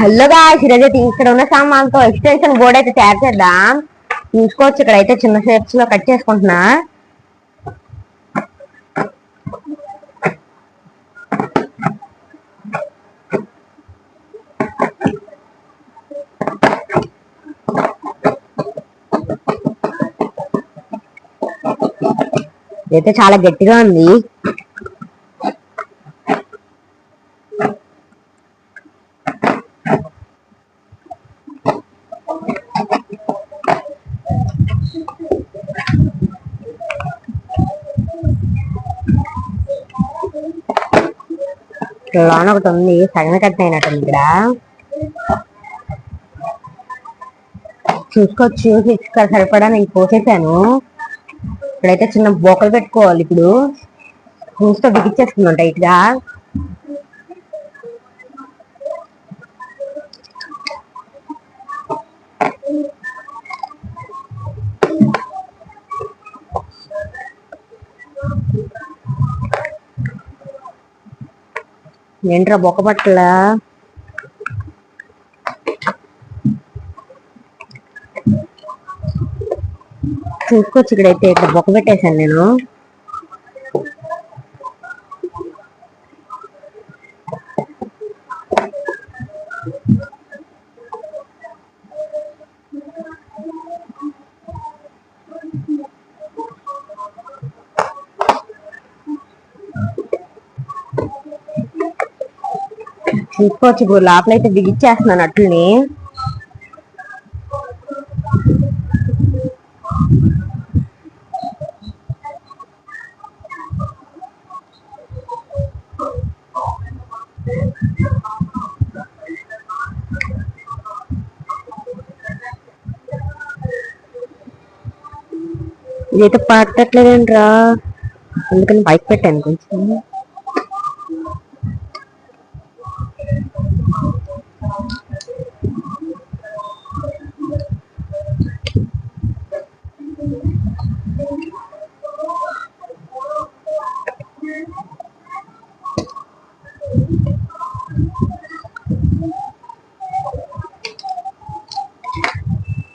Hello guys, ఈరోజైతే ఇక్కడ ఉన్న సామాన్తో ఎక్స్టెన్షన్ బోర్డ్ అయితే తయారు చేద్దాం. చూసుకోవచ్చు, ఇక్కడ అయితే చిన్న షేప్స్ లో కట్ చేసుకుంటున్నా. ఇదైతే చాలా గట్టిగా ఉంది. లోన ఒకటి ఉంది, సగం కట్ అయినట్టుంది. ఇక్కడ చూసుకోవచ్చు, ఇక్కడ సరిపడా నేను పోసేసాను. ఇక్కడైతే చిన్న బోకలు పెట్టుకోవాలి. ఇప్పుడు చూస్తూ బిగించేసుకుందాం టైట్ గా. ఏంట్రా బొక్క పట్ల చూసుకోవచ్చు. ఇక్కడైతే ఇక్కడ బొక్క పెట్టేశాను నేను. చూసుకోవచ్చు, ఇప్పుడు లోపలైతే బిగిచ్చేస్తున్నాను అట్లని. ఇదైతే పట్టట్లేదంట్రా, అందుకని బైక్ పెట్టాను కొంచెం.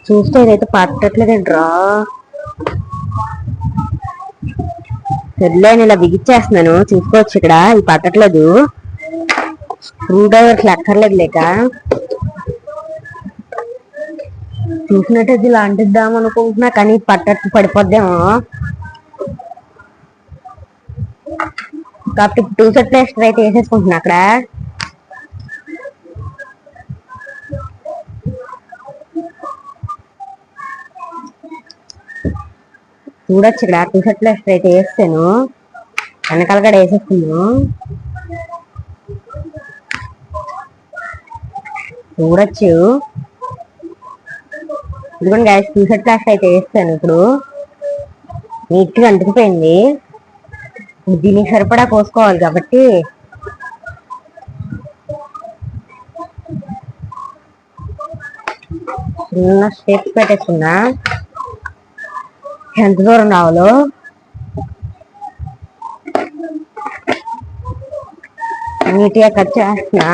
చూస్తే ఇదైతే పట్టట్లేదంట్రా. సర్లే, ఇలా బిగిచ్చేస్తున్నాను. చూసుకోవచ్చు, ఇక్కడ ఇది పట్టట్లేదు. స్క్రూ డ్రైవర్స్ లెక్కర్లేదు లేక చూసినట్టయితే ఇలా అంటిద్దాం అనుకుంటున్నా, కానీ పడిపోద్దేమో. కాబట్టి 2 సెట్ ప్లాస్టర్ అయితే వేసేసుకుంటున్నా అక్కడ. చూడొచ్చు, ఇక్కడ 2 సెట్ ప్లాస్టర్ అయితే వేస్తాను. వెనకాల కూడా వేసేసుకున్నాను. చూడొచ్చు, ఇదిగోండి గాయస్, 2 సెట్ ప్లాస్టర్ అయితే వేస్తాను. ఇప్పుడు నీట్ గా అంటుకుపోయింది. దీనికి సరిపడా కోసుకోవాలి కాబట్టి చిన్న స్టెప్స్ పెట్టేసుకున్నా. ఎంత దూరం రావాలో నీట్ గా కట్ చేస్తున్నా.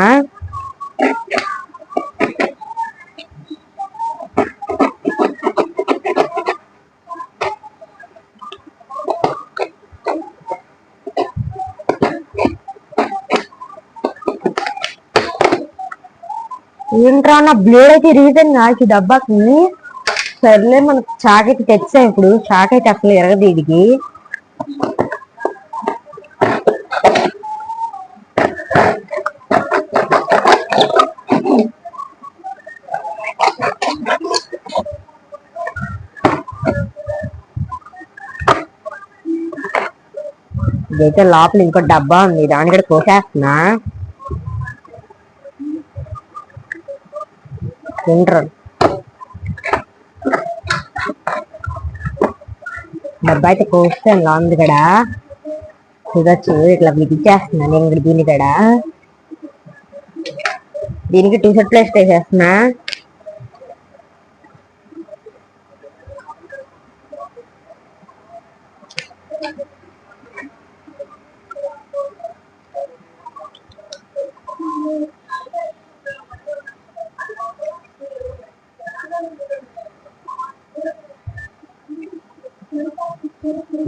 ఏంట్రా, నా బ్లేడ్ అయితే ఇరిగిపోయింది నాకు ఈ డబ్బాకి. సర్లే, మనకు చాక్ అయితే తెచ్చా. ఇప్పుడు చాక్ అయితే అసలు ఎరగదు వీడికి. ఇదైతే లోపల ఇంకో డబ్బా ఉంది, దాని కూడా కోసేస్తున్నా. డబ్బా అయితే కోస్తాను లాంగ్ కూడా. చూడొచ్చు, ఇట్లా బిగిచ్చేస్తున్నా నేను ఇక్కడ. దీని కూడా దీనికి 2 సెట్ ప్లేస్ట్ వేసేస్తున్నా.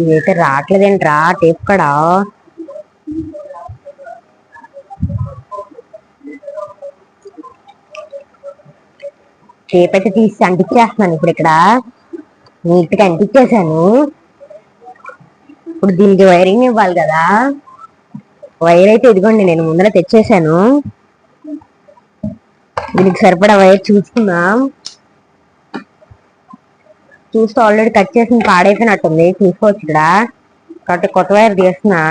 ఇదైతే రావట్లేదేంట్రా టేప్ కడా. టేప్ అయితే తీసి అంటించేస్తున్నాను ఇప్పుడు. ఇక్కడ నీట్ గా అంటించేసాను. ఇప్పుడు దీనికి వైరింగ్ ఇవ్వాలి కదా. వైర్ అయితే ఇదిగోండి నేను ముందర తెచ్చేసాను. దీనికి సరిపడా వైర్ చూసుకుందాం. చూస్తే ఆల్రెడీ కట్ చేసిన పాడైపోయినట్టుంది. చూసుకోవచ్చు ఇక్కడ. కాబట్టి కొత్త వైర్ తీస్తున్నా.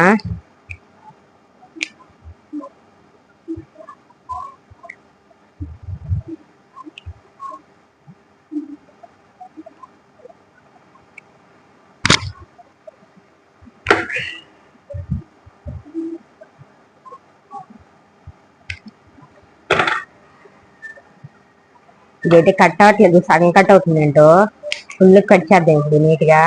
ఇదైతే కట్ అవ్వట్లేదు, సగం కట్ అవుతుంది. ఏంటో ఫుల్ కట్ చేద్దాం ఇప్పుడు నీట్ గా.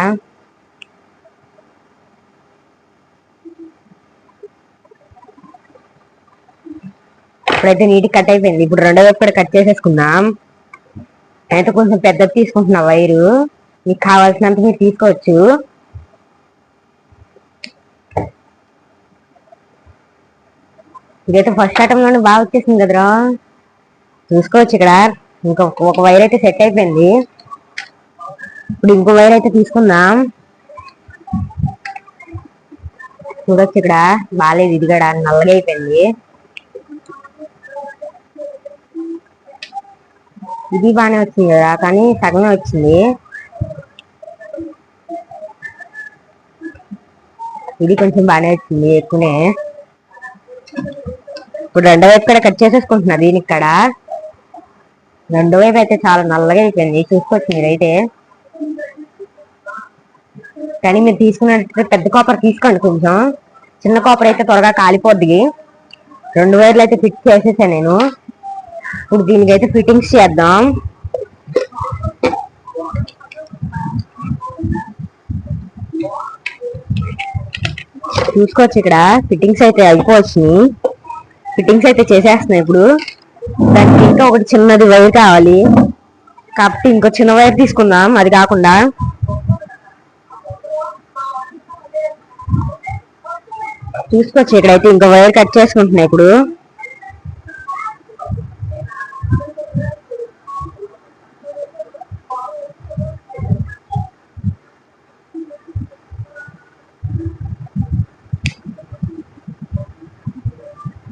ఇప్పుడైతే నీట్ కట్ అయిపోయింది. ఇప్పుడు రెండో వైపు కూడా కట్ చేసేసుకుందాం. అయితే కొంచెం పెద్దది తీసుకుంటున్నా వైరు. మీకు కావాల్సినంత మీరు తీసుకోవచ్చు. ఇదైతే ఫస్ట్ అటంలోనే బాగా వచ్చేసింది కదరా. చూసుకోవచ్చు ఇక్కడ. ఇంకా ఒక వైర్ అయితే సెట్ అయిపోయింది. ఇప్పుడు ఇంకో వైర్ అయితే తీసుకుందాం. చూడొచ్చు ఇక్కడ. బాగాలేదు ఇది కూడా, నల్లగా అయిపోయింది. ఇది బాగానే వచ్చింది కదా, కానీ సగమే వచ్చింది. ఇది కొంచెం బాగానే వచ్చింది, ఎక్కువనే. ఇప్పుడు రెండో వైపు కూడా కట్ చేసేసుకుంటున్నా. దీనికి ఇక్కడ రెండో వైపు అయితే చాలా నల్లగా అయిపోయింది. చూసుకోవచ్చు మీరైతే. కానీ మీరు తీసుకున్నట్టు పెద్ద కాపర్ తీసుకోండి. కొంచెం చిన్న కాపర్ అయితే త్వరగా కాలిపోద్ది. రెండు వైర్లు అయితే ఫిట్ చేసేసాను నేను. ఇప్పుడు దీనికైతే ఫిట్టింగ్స్ చేద్దాం. చూసుకోవచ్చు ఇక్కడ. ఫిట్టింగ్స్ అయితే అయిపోవచ్చు. ఫిట్టింగ్స్ అయితే చేసేస్తున్నాయి ఇప్పుడు. దానికి ఇంకా ఒకటి చిన్నది వైర్ కావాలి కాబట్టి ఇంకో చిన్న వైర్ తీసుకుందాం. అది కాకుండా చూసుకోవచ్చు ఇక్కడైతే ఇంకో వైర్ కట్ చేసుకుంటున్నాయి ఇప్పుడు.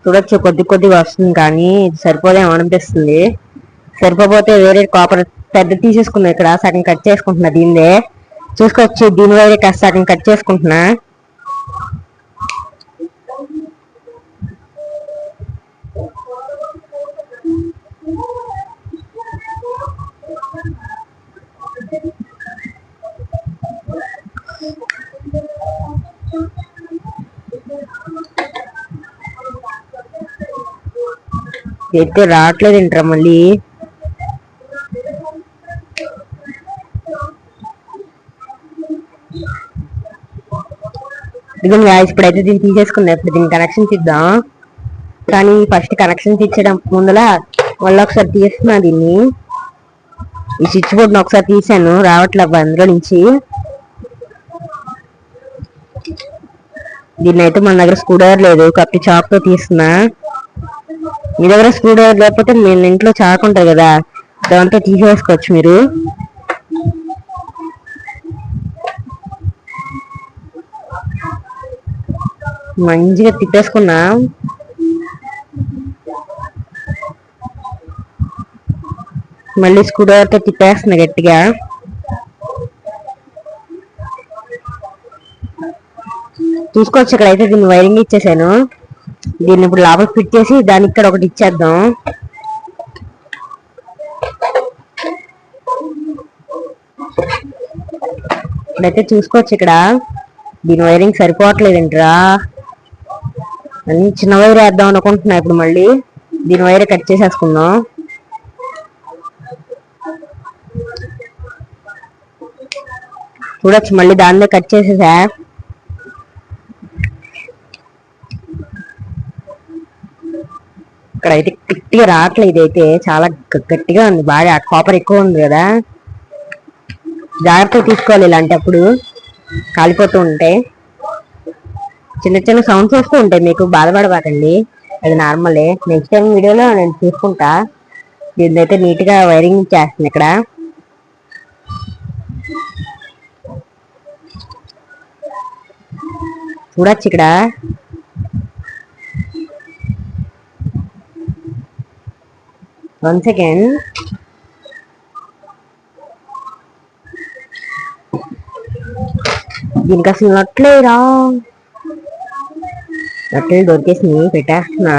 చూడొచ్చు కొద్దిగా వస్తుంది, కానీ ఇది సరిపోదేమో అనిపిస్తుంది. సరిపోతే వేరే కాపర్ పెద్ద తీసేసుకున్నా. ఇక్కడ సగం కట్ చేసుకుంటున్నా దీనిదే. చూసుకోవచ్చు దీని వైరే కాస్త సగం కట్ చేసుకుంటున్నా. అయితే రావట్లేదు ఏంట్రా మళ్ళీ. ఇదిగో ఇప్పుడైతే దీన్ని తీసేసుకున్నా. ఇప్పుడు దీనికి కనెక్షన్స్ ఇద్దాం. కానీ ఫస్ట్ కనెక్షన్స్ ఇచ్చడం ముందల మళ్ళీ ఒకసారి తీస్తున్నా దీన్ని. ఈ స్విచ్ బోర్డ్ని ఒకసారి తీసాను, రావట్లేదు అందులో నుంచి. దీన్ని అయితే మన దగ్గర స్క్రూ డ్రైవర్ లేదు కాబట్టి చాక్ తో తీస్తున్నా. మీ దగ్గర స్క్రూ డ్రైవర్ లేకపోతే నేను ఇంట్లో చాక్ ఉంటుంది కదా, దాంతో తీసేసుకోవచ్చు మీరు. మంచిగా తిప్పేసుకున్నా. మళ్ళీ స్క్రూ డ్రైవర్ తో తిప్పేస్తున్నా గట్టిగా. చూసుకోవచ్చు ఇక్కడ అయితే దీన్ని వైరింగ్ ఇచ్చేసాను. దీన్ని ఇప్పుడు లోపల ఫిట్ చేసి దానికి ఇక్కడ ఒకటి ఇచ్చేద్దాం. ఇప్పుడైతే చూసుకోవచ్చు ఇక్కడ దీని వైరింగ్ సరిపోవట్లేదంటరా. అన్ని చిన్న వైర్ వేద్దాం అనుకుంటున్నా. ఇప్పుడు మళ్ళీ దీని వైర్ కట్ చేసేసుకుందాం. చూడొచ్చు మళ్ళీ దాన్నే కట్ చేసేసా. ఇక్కడ అయితే గట్టిగా రావట్లేదు. ఇదైతే చాలా గట్టిగా ఉంది, బాగా కాపర్ ఎక్కువ ఉంది కదా. జాగ్రత్తగా తీసుకోవాలి ఇలాంటప్పుడు. కాలిపోతూ ఉంటాయి. చిన్న చిన్న సౌండ్స్ వస్తూ ఉంటాయి, మీకు బాధపడబాకండి, అది నార్మలే. నెక్స్ట్ టైం వీడియోలో నేను చూసుకుంటా. దీన్ని అయితే నీట్ గా వైరింగ్ చేస్తుంది. ఇక్కడ చూడొచ్చు. ఇక్కడ వన్ సెకండ్. దీనికి అసలు నట్లేరా, నట్లు దొరికేసినాయి, పెట్టేస్తున్నా.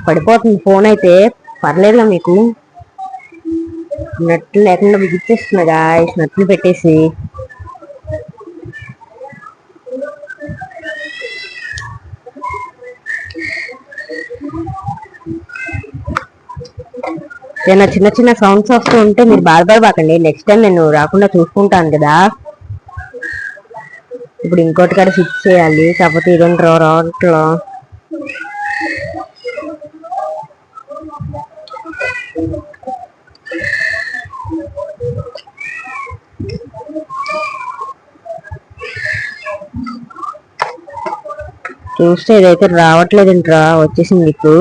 పడిపోతుంది ఫోన్ అయితే, పర్లేదుగా మీకు. నట్లు లేకుండా బిగిచ్చేస్తున్నా గాయ్స్, నట్లు పెట్టేసి. ఏదైనా చిన్న చిన్న సౌండ్స్ వస్తూ ఉంటే మీరు బాధపడబాకండి, నెక్స్ట్ టైం నేను రాకుండా చూసుకుంటాను కదా. ఇప్పుడు ఇంకోటి కూడా ఫిక్స్ చేయాలి, కాకపోతే ఇదేంటి రావట్లో. చూస్తే ఇదైతే రావట్లేదంట్రా, వచ్చేసింది ఇప్పుడు.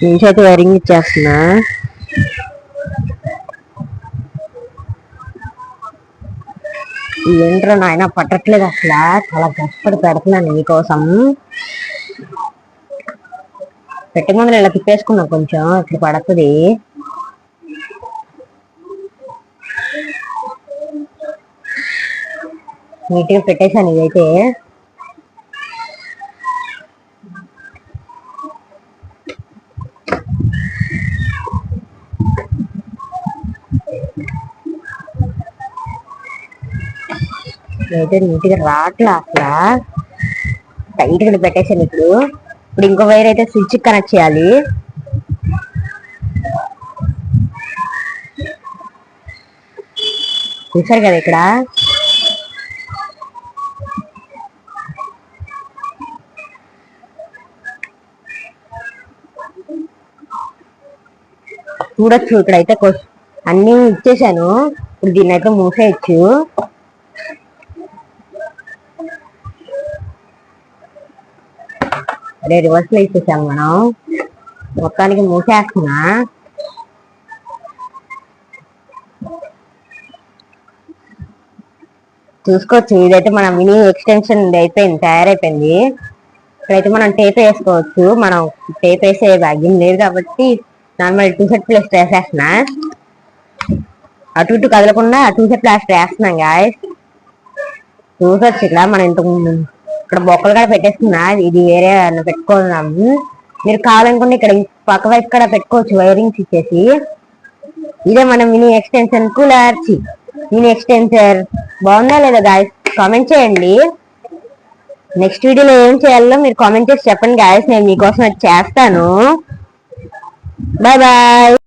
నుంచి అయితే వైరింగ్ ఇచ్చేస్తున్నా. ఏంట్రా నాయన పట్టట్లేదు అసలు, చాలా కష్టపడి పెడుతున్నాను మీకోసం. పెట్టే ముందు ఇలా తిప్పేసుకున్నా, కొంచెం ఇట్లా పడుతుంది. నీట్గా పెట్టేశాను ఇదైతే. అయితే నీట్గా రావట్లే అసలు, టైట్ గా పెట్టేశాను. ఇప్పుడు ఇంకో వైర్ అయితే స్విచ్ కనెక్ట్ చేయాలి. చూసారు కదా ఇక్కడ చూడొచ్చు. ఇక్కడైతే అన్ని ఇచ్చేసాను. ఇప్పుడు దీన్ని అయితే మూసేయచ్చు. అదే రివర్స్ లో ఇచ్చేసాము మనం. మొత్తానికి మూసేస్తున్నా. చూసుకోవచ్చు, ఇదైతే మన మినీ ఎక్స్టెన్షన్ అయిపోయింది, తయారైపోయింది. ఇక్కడైతే మనం టేప్ వేసుకోవచ్చు. మనం టేప్ వేసే భాగ్యం లేదు కాబట్టి నార్మల్ 2 సెట్ ప్లాస్టర్ వేసేస్తున్నా. అటు ఇటు కదలకుండా 2 సెట్ ప్లాస్టర్ వేస్తున్నాం గాయస్. చూసొచ్చు ఇట్లా మనం ఇంతకు ఇక్కడ బొక్కలు కూడా పెట్టేస్తున్నా. ఇది వేరే పెట్టుకున్నాము. మీరు కావాలనుకుంటే ఇక్కడ పక్క వైపు కూడా పెట్టుకోవచ్చు, వైరింగ్స్ ఇచ్చేసి. ఇదే మన mini extension cooler, mini extensor. బాగుందా లేదా గాయస్, కామెంట్ చేయండి. నెక్స్ట్ వీడియోలో ఏం చేయాలో మీరు కామెంట్ చేసి చెప్పండి గాయస్, నేను మీకోసం అది చేస్తాను. Bye bye.